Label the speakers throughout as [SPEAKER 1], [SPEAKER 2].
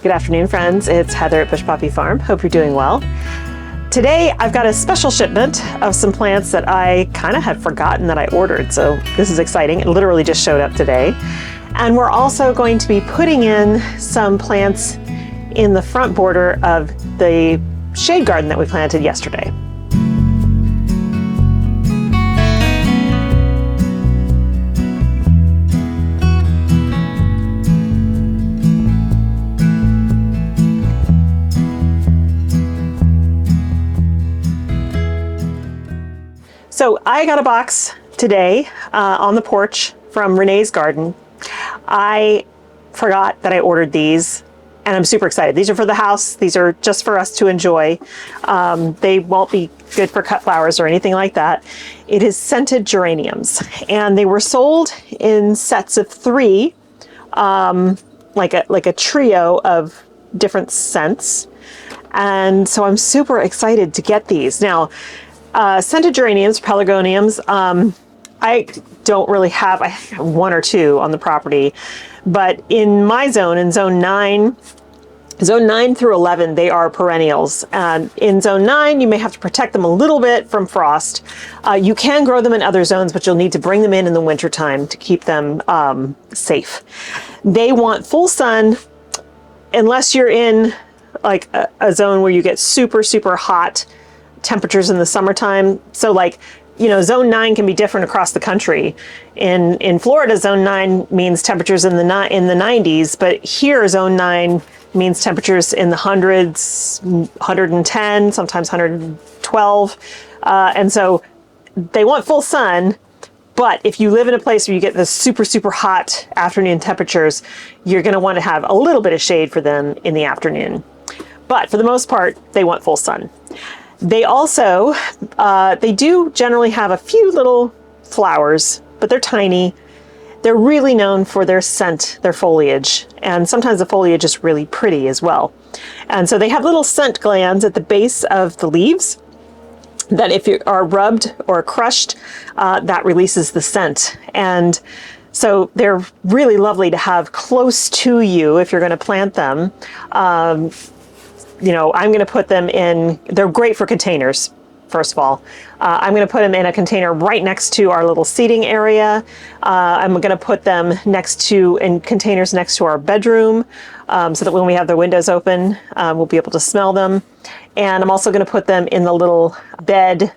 [SPEAKER 1] Good afternoon, friends. It's Heather at Bush Poppy Farm. Hope you're doing well. Today, I've got a special shipment of some plants that I kind of had forgotten that I ordered. So this is exciting. It literally just showed up today. And we're also going to be putting in some plants in the front border of the shade garden that we planted yesterday. So I got a box today on the porch from Renee's garden. I forgot that I ordered these and I'm super excited. These are for the house. These are just for us to enjoy. They won't be good for cut flowers or anything like that. It is scented geraniums and they were sold in sets of 3, like a trio of different scents. And so I'm super excited to get these. Now, scented geraniums, pelargoniums, I don't really have, I have 1 or 2 on the property, but in my zone, in zone 9 through 11, they are perennials. And in zone 9, you may have to protect them a little bit from frost. You can grow them in other zones, but you'll need to bring them in the wintertime to keep them safe. They want full sun, unless you're in like a zone where you get super, super hot temperatures in the summertime. So like, you know, zone 9 can be different across the country. In Florida, zone 9 means temperatures in the 90s, but here zone 9 means temperatures in the hundreds, 110, sometimes 112. And so they want full sun, but if you live in a place where you get the super, super hot afternoon temperatures, you're gonna wanna have a little bit of shade for them in the afternoon. But for the most part, they want full sun. They also, they do generally have a few little flowers, but they're tiny. They're really known for their scent, their foliage, and sometimes the foliage is really pretty as well. And so they have little scent glands at the base of the leaves that if you are rubbed or crushed, that releases the scent. And so they're really lovely to have close to you if you're going to plant them. You know, I'm going to put them in, they're great for containers, first of all. I'm going to put them in a container right next to our little seating area. I'm going to put them in containers next to our bedroom, so that when we have the windows open, we'll be able to smell them. And I'm also going to put them in the little bed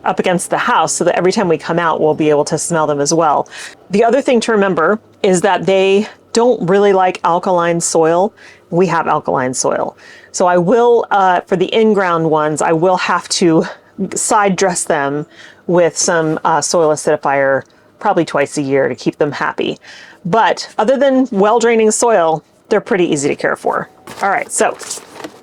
[SPEAKER 1] up against the house so that every time we come out, we'll be able to smell them as well. The other thing to remember is that they don't really like alkaline soil. We have alkaline soil. So I will, for the in-ground ones, I will have to side dress them with some soil acidifier probably twice a year to keep them happy. But other than well-draining soil, they're pretty easy to care for. All right, so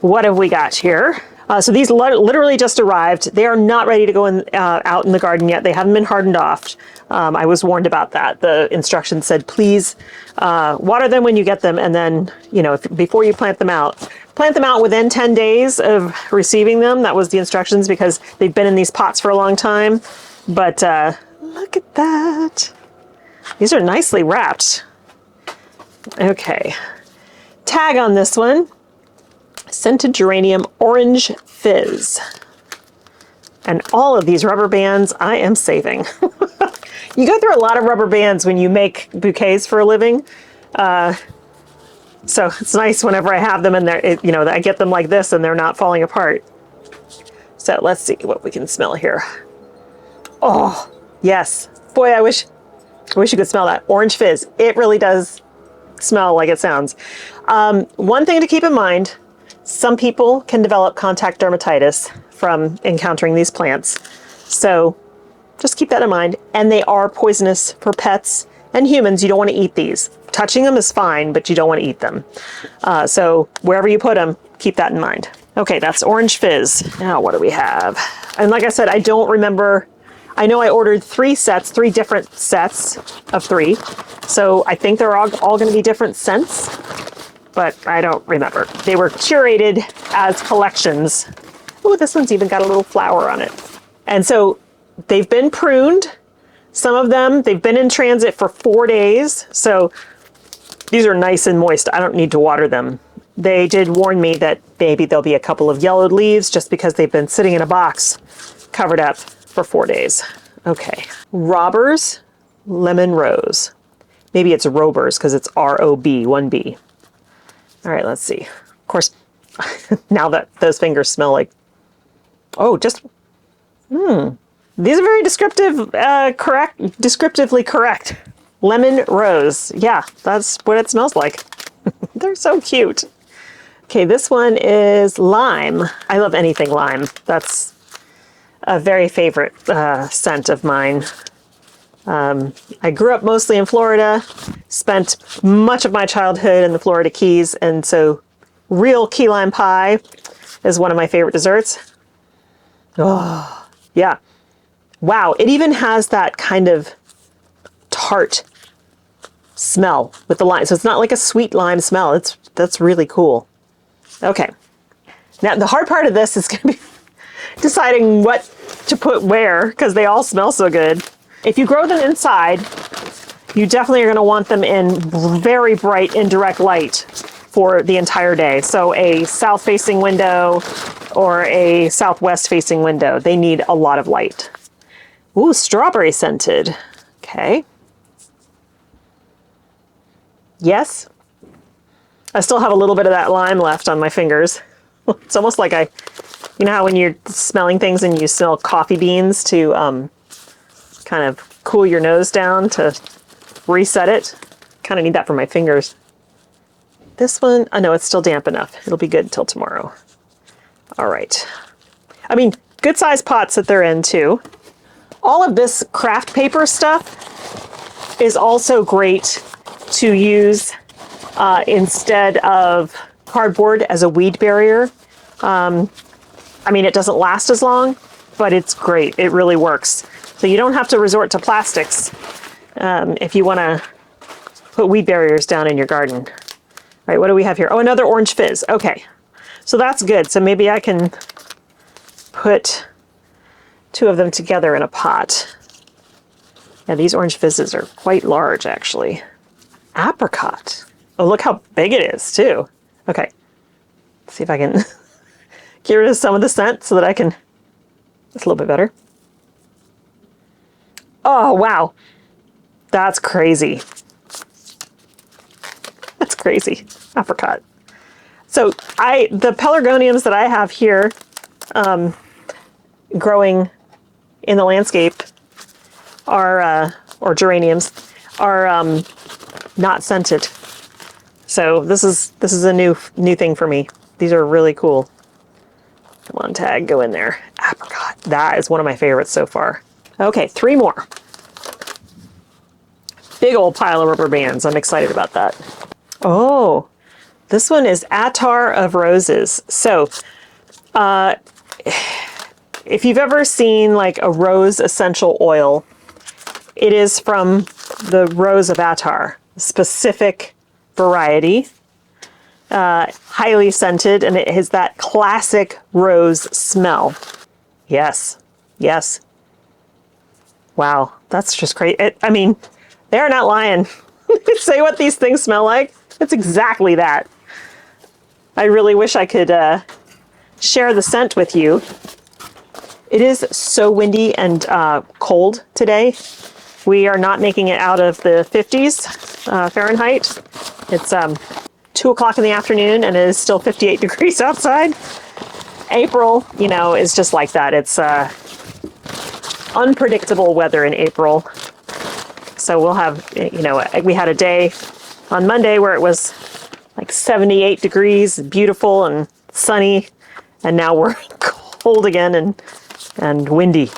[SPEAKER 1] what have we got here? So these literally just arrived. They are not ready to go out in the garden yet. They haven't been hardened off. I was warned about that. The instructions said, please water them when you get them. And then, you know, before you plant them out within 10 days of receiving them. That was the instructions because they've been in these pots for a long time. But look at that. These are nicely wrapped. Okay. Tag on this one. Scented geranium orange fizz. And all of these rubber bands I am saving. You go through a lot of rubber bands when you make bouquets for a living. So it's nice whenever I have them and you know, I get them like this and they're not falling apart. So let's see what we can smell here. Oh, yes. Boy, I wish you could smell that orange fizz. It really does smell like it sounds. One thing to keep in mind, some people can develop contact dermatitis from encountering these plants. So just keep that in mind. And they are poisonous for pets and humans. You don't want to eat these. Touching them is fine, but you don't want to eat them. So wherever you put them, keep that in mind. Okay, that's orange fizz. Now what do we have? And like I said, I don't remember. I know I ordered 3 different sets of 3. So I think they're all going to be different scents, but I don't remember. They were curated as collections. Oh, this one's even got a little flower on it. And so they've been pruned. Some of them, they've been in transit for 4 days. So these are nice and moist. I don't need to water them they did warn me that maybe there'll be a couple of yellowed leaves just because they've been sitting in a box covered up for 4 days. Okay, Robbers Lemon Rose. Maybe it's Robers because it's R-O-B, 1B. All right, let's see. Of course, now that those fingers smell like, oh, just, these are very descriptive, descriptively correct. Lemon Rose. Yeah, that's what it smells like. They're so cute. Okay, this one is Lime. I love anything lime. That's a very favorite scent of mine. I grew up mostly in Florida, spent much of my childhood in the Florida Keys, and so real key lime pie is one of my favorite desserts. Oh, yeah. Wow, it even has that kind of tart smell with the lime. So it's not like a sweet lime smell. That's really cool. Okay. Now the hard part of this is going to be deciding what to put where because they all smell so good. If you grow them inside, you definitely are going to want them in very bright indirect light for the entire day. So a south-facing window or a southwest-facing window. They need a lot of light. Ooh, strawberry scented. Okay. Yes. I still have a little bit of that lime left on my fingers. It's almost like you know how when you're smelling things and you smell coffee beans to kind of cool your nose down to reset it. Kind of need that for my fingers. This one, I know it's still damp enough. It'll be good until tomorrow. All right. I mean, good sized pots that they're in too. All of this craft paper stuff is also great to use instead of cardboard as a weed barrier. I mean, it doesn't last as long, but it's great. It really works. So you don't have to resort to plastics if you want to put weed barriers down in your garden. All right, what do we have here? Oh, another orange fizz. Okay, so that's good. So maybe I can put 2 of them together in a pot. Yeah, these orange fizzes are quite large, actually. Apricot. Oh, look how big it is, too. Okay, let's see if I can get rid of some of the scent so that I can... That's a little bit better. Oh, wow. That's crazy. That's crazy. Apricot. So the pelargoniums that I have here growing in the landscape are, or geraniums, are not scented. So this is a new thing for me. These are really cool. Come on, tag, go in there. Apricot. That is one of my favorites so far. Okay, 3 more. Big old pile of rubber bands. I'm excited about that. Oh, this one is Attar of Roses. So, if you've ever seen like a rose essential oil, it is from the rose of Attar, specific variety, highly scented, and it has that classic rose smell. Yes, yes. Wow, that's just great. I mean, they're not lying. Say what these things smell like. It's exactly that. I really wish I could share the scent with you. It is so windy and cold today. We are not making it out of the 50s Fahrenheit. It's 2 o'clock in the afternoon and it is still 58 degrees outside. April, you know, is just like that. It's unpredictable weather in April. So we'll have, you know, we had a day on Monday where it was like 78 degrees, beautiful and sunny, and now we're cold again and windy.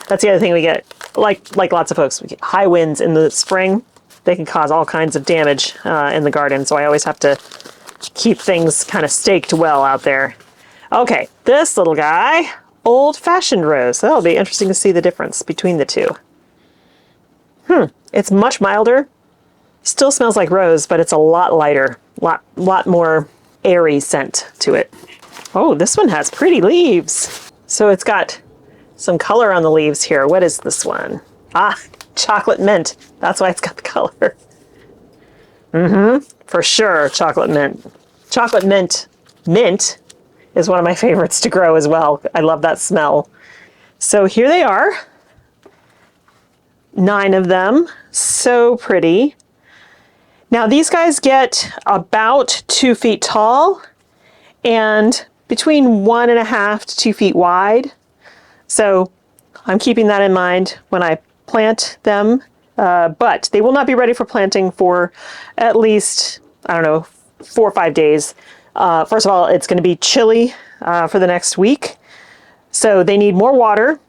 [SPEAKER 1] That's the other thing we get, like lots of folks, we get high winds in the spring. They can cause all kinds of damage in the garden, so I always have to keep things kind of staked well out there. Okay, this little guy, old-fashioned rose. That'll be interesting to see the difference between the two. It's much milder. Still smells like rose, but it's a lot lighter, lot more airy scent to it. Oh, this one has pretty leaves. So it's got some color on the leaves here. What is this one? Ah, chocolate mint. That's why it's got the color. For sure, chocolate mint. Chocolate mint is one of my favorites to grow as well. I love that smell. So here they are, 9 of them, so pretty. Now these guys get about 2 feet tall and between 1.5 to 2 feet wide. So I'm keeping that in mind when I plant them, but they will not be ready for planting for at least, I don't know, 4 or 5 days. First of all, it's going to be chilly for the next week, so they need more water.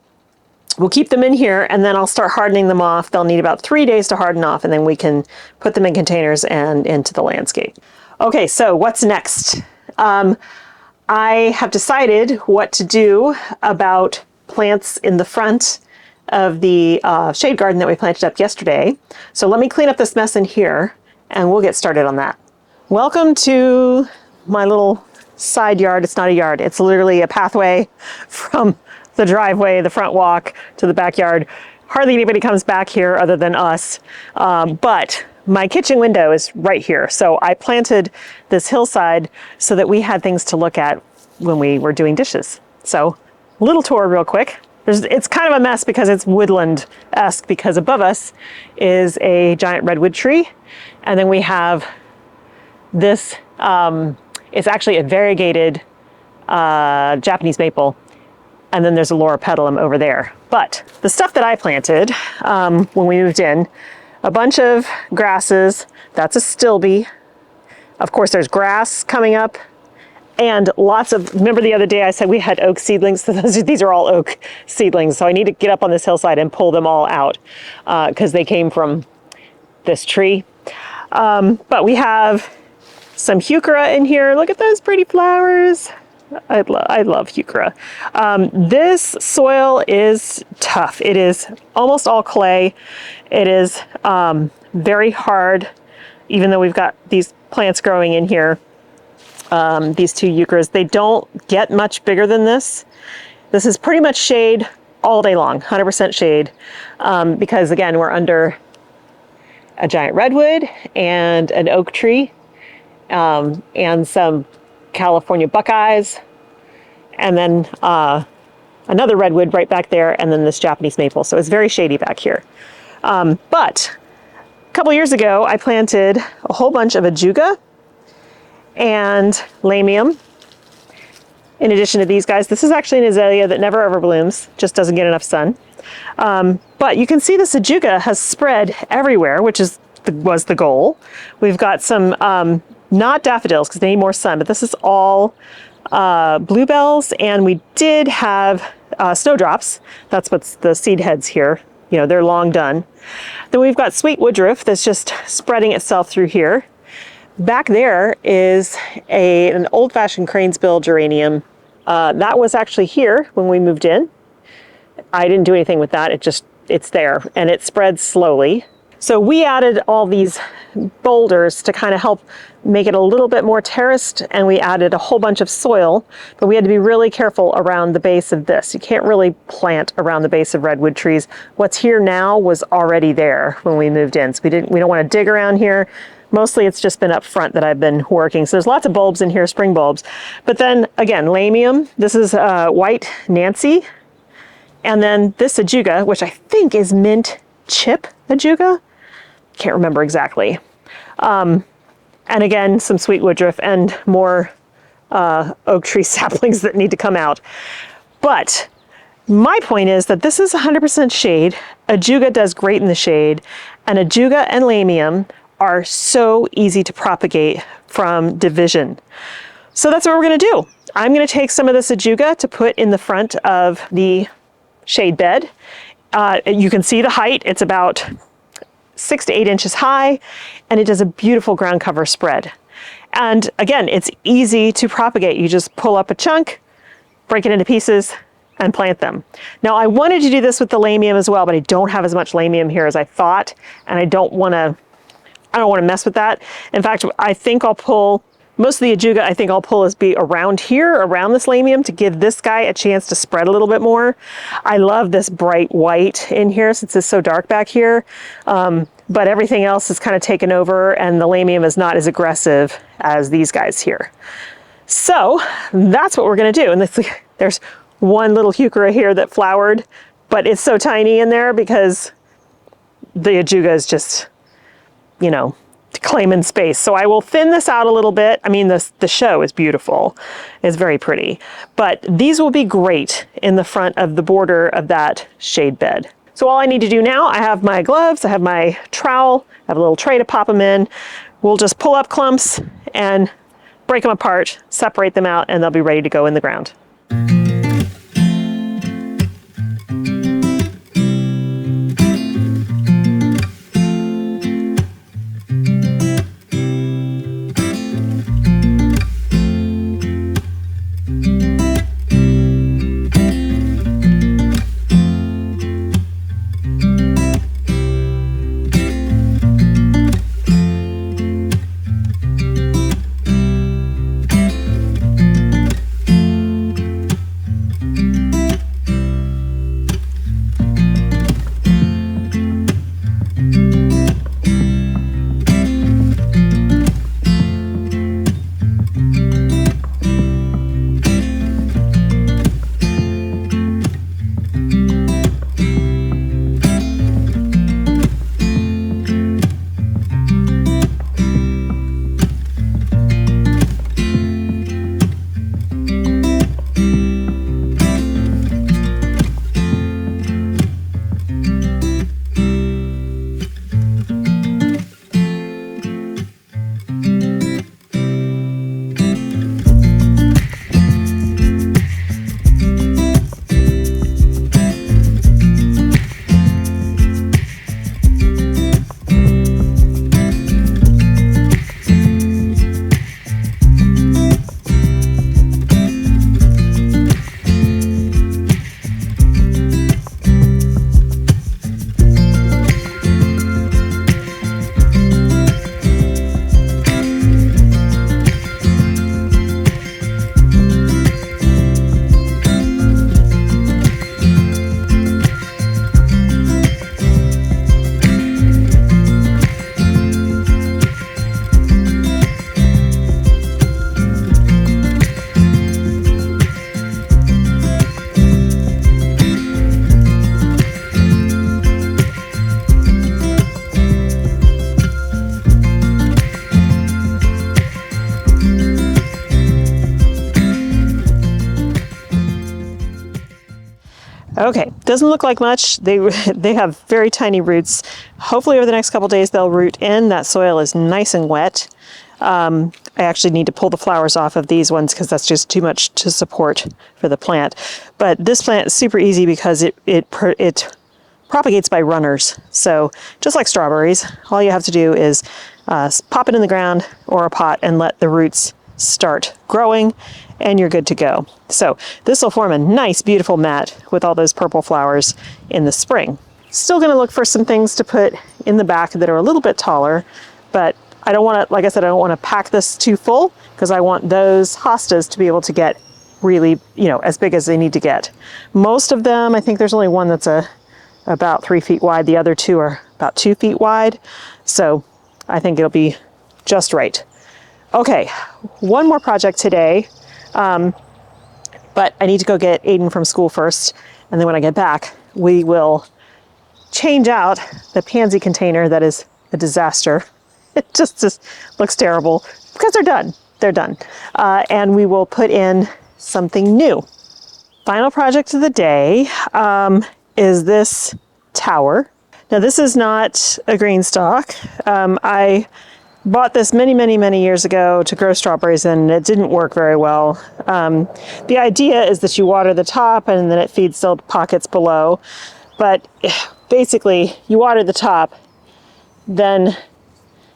[SPEAKER 1] We'll keep them in here and then I'll start hardening them off. They'll need about 3 days to harden off and then we can put them in containers and into the landscape. Okay, so what's next? I have decided what to do about plants in the front of the shade garden that we planted up yesterday. So let me clean up this mess in here and we'll get started on that. Welcome to my little side yard. It's not a yard. It's literally a pathway from the driveway, the front walk to the backyard. Hardly anybody comes back here other than us. But my kitchen window is right here. So I planted this hillside so that we had things to look at when we were doing dishes. So little tour real quick. It's kind of a mess because it's woodland-esque because above us is a giant redwood tree. And then we have this, it's actually a variegated Japanese maple. And then there's a loropetalum over there. But the stuff that I planted when we moved in, a bunch of grasses, that's a stilby. Of course, there's grass coming up and lots of, remember the other day I said we had oak seedlings? So these are all oak seedlings. So I need to get up on this hillside and pull them all out because they came from this tree. But we have some heuchera in here. Look at those pretty flowers. I love heuchera. This soil is tough. It is almost all clay. It is very hard, even though we've got these plants growing in here. These 2 eucheras, they don't get much bigger than this. This is pretty much shade all day long, 100% shade, because again, we're under a giant redwood and an oak tree, and some California buckeyes, and then another redwood right back there, and then this Japanese maple. So it's very shady back here. But a couple years ago, I planted a whole bunch of ajuga and lamium. In addition to these guys, this is actually an azalea that never ever blooms, just doesn't get enough sun. But you can see this ajuga has spread everywhere, which was the goal. We've got some not daffodils because they need more sun, but this is all bluebells, and we did have snowdrops. That's what's the seed heads here. You know, they're long done. Then we've got sweet woodruff that's just spreading itself through here. Back there is an old-fashioned cranesbill geranium. That was actually here when we moved in. I didn't do anything with that. It's there, and it spreads slowly. So we added all these boulders to kind of help make it a little bit more terraced, and we added a whole bunch of soil, but we had to be really careful around the base of this. You can't really plant around the base of redwood trees. What's here now was already there when we moved in, so we don't want to dig around here. Mostly it's just been up front that I've been working. So there's lots of bulbs in here, spring bulbs. But then again, lamium, this is white Nancy. And then this ajuga, which I think is mint chip ajuga. Can't remember exactly. And again, some sweet woodruff and more oak tree saplings that need to come out. But my point is that this is 100% shade. Ajuga does great in the shade. And ajuga and lamium are so easy to propagate from division. So that's what we're going to do. I'm going to take some of this ajuga to put in the front of the shade bed. You can see the height. It's about 6 to 8 inches high, and it does a beautiful ground cover spread. And again, it's easy to propagate. You just pull up a chunk, break it into pieces, and plant them. Now I wanted to do this with the lamium as well, but I don't have as much lamium here as I thought, and I don't want to mess with that. In fact, I think I'll pull Most of the ajuga I think I'll pull is be around here, around this lamium, to give this guy a chance to spread a little bit more. I love this bright white in here since it's so dark back here. But everything else is kind of taken over and the lamium is not as aggressive as these guys here. So that's what we're gonna do. And there's one little heuchera here that flowered, but it's so tiny in there because the ajuga is just, you know, claiming space. So I will thin this out a little bit. I mean, the show is beautiful. It's very pretty. But these will be great in the front of the border of that shade bed. So all I need to do now, I have my gloves, I have my trowel, I have a little tray to pop them in. We'll just pull up clumps and break them apart, separate them out, and they'll be ready to go in the ground. Okay, doesn't look like much. They have very tiny roots. Hopefully over the next couple days they'll root in. That soil is nice and wet. I actually need to pull the flowers off of these ones because that's just too much to support for the plant. But this plant is super easy because it propagates by runners. So just like strawberries, all you have to do is pop it in the ground or a pot and let the roots start growing and you're good to go. So this will form a nice, beautiful mat with all those purple flowers in the spring. Still gonna look for some things to put in the back that are a little bit taller, but I don't wanna, like I said, I don't wanna pack this too full because I want those hostas to be able to get really, you know, as big as they need to get. Most of them, I think there's only one that's about 3 feet wide. The other two are about 2 feet wide. So I think it'll be just right. Okay, one more project today, but I need to go get Aiden from school first, and then when I get back, we will change out the pansy container that is a disaster. It just looks terrible because they're done. They're done. And we will put in something new. Final project of the day is this tower. Now this is not a green stalk. I bought this many years ago to grow strawberries and it didn't work very well. The idea is that you water the top and then it feeds the pockets below. But basically you water the top, then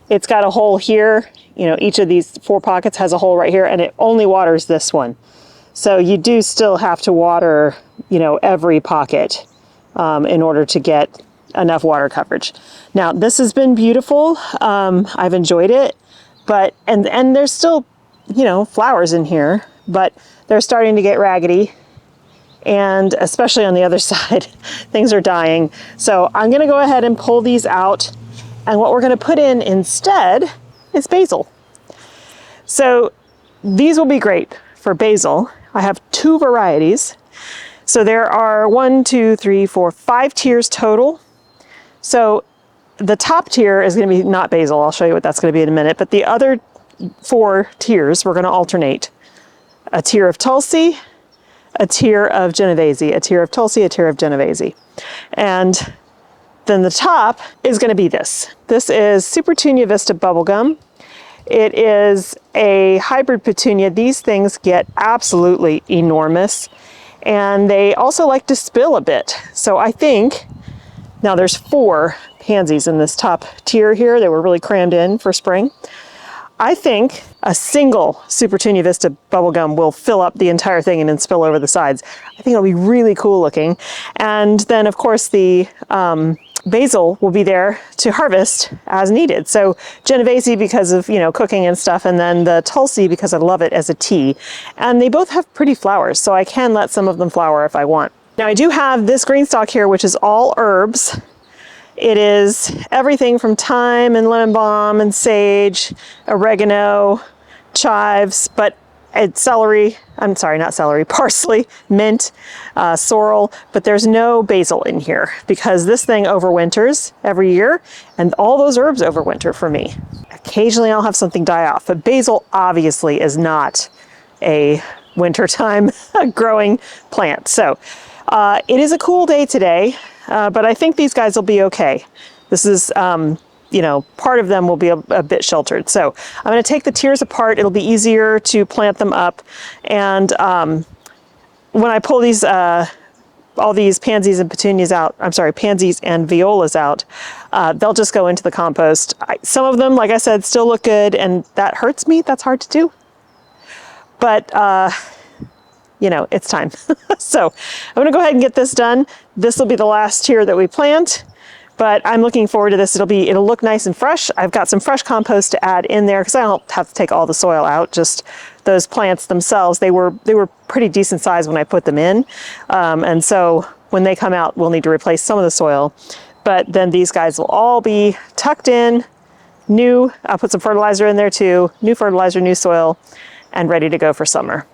[SPEAKER 1] it's got a hole here. You know, each of these 4 pockets has a hole right here and it only waters this one. So you do still have to water, you know, every pocket in order to get enough water coverage. Now this has been beautiful. I've enjoyed it, but and there's still flowers in here, but they're starting to get raggedy. And especially on the other side, things are dying. So I'm gonna go ahead and pull these out. And what we're gonna put in instead is basil. So these will be great for basil. I have 2 varieties. So there are 5 tiers total. So the top tier is gonna be not basil. I'll show you what that's gonna be in a minute. But the other 4 tiers, we're gonna alternate. A tier of Tulsi, a tier of Genovese, a tier of Tulsi, a tier of Genovese. And then the top is going to be this. This is Super Petunia Vista Bubblegum. It is a hybrid petunia. These things get absolutely enormous, and they also like to spill a bit. So I think, now there's 4 pansies in this top tier here. They were really crammed in for spring. I think a single Super Petunia Vista bubblegum will fill up the entire thing and then spill over the sides. I think it'll be really cool looking. And then of course the basil will be there to harvest as needed. So Genovese because of, cooking and stuff, and then the Tulsi because I love it as a tea. And they both have pretty flowers, so I can let some of them flower if I want. Now I do have this green stalk here, which is all herbs. It is everything from thyme and lemon balm and sage, oregano, chives, but it's celery, not celery, parsley, mint, sorrel, but there's no basil in here because this thing overwinters every year and all those herbs overwinter for me. Occasionally I'll have something die off, but basil obviously is not a wintertime growing plant. So it is a cool day today. But I think these guys will be okay. This is, part of them will be a bit sheltered. So I'm going to take the tiers apart. It'll be easier to plant them up. And when I pull these, all these pansies and petunias out, pansies and violas out, they'll just go into the compost. Some of them, like I said, still look good, and that hurts me. That's hard to do. But it's time. So I'm gonna go ahead and get this done. This will be the last tier that we plant, but I'm looking forward to this. It'll look nice and fresh. I've got some fresh compost to add in there because I don't have to take all the soil out, just those plants themselves. They were pretty decent size when I put them in. And so when they come out, we'll need to replace some of the soil, but then these guys will all be tucked in, new. I'll put some fertilizer in there too, new fertilizer, new soil, and ready to go for summer.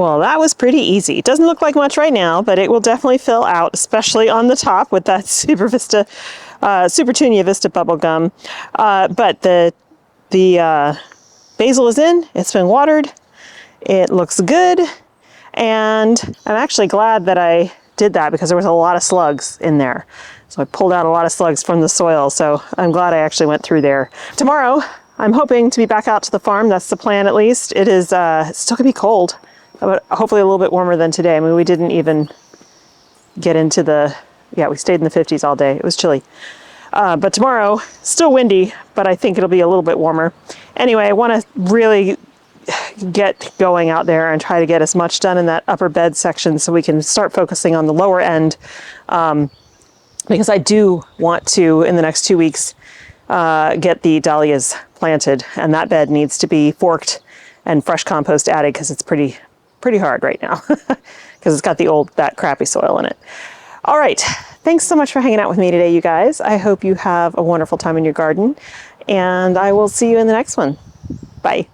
[SPEAKER 1] Well, that was pretty easy. It doesn't look like much right now, but it will definitely fill out, especially on the top with that Super Tunia Vista bubble gum. But the basil is in. It's been watered. It looks good, and I'm actually glad that I did that because there was a lot of slugs in there. So I pulled out a lot of slugs from the soil, so I'm glad I actually went through there. Tomorrow, I'm hoping to be back out to the farm. That's the plan, at least. It is it's still gonna be cold, but hopefully a little bit warmer than today. I mean, we didn't even get into we stayed in the 50s all day. It was chilly. But tomorrow, still windy, but I think it'll be a little bit warmer. Anyway, I want to really get going out there and try to get as much done in that upper bed section so we can start focusing on the lower end, because I do want to, in the next 2 weeks, get the dahlias planted, and that bed needs to be forked and fresh compost added because it's pretty hard right now because it's got that crappy soil in it. All right, thanks so much for hanging out with me today, you guys. I hope you have a wonderful time in your garden, and I will see you in the next one. Bye.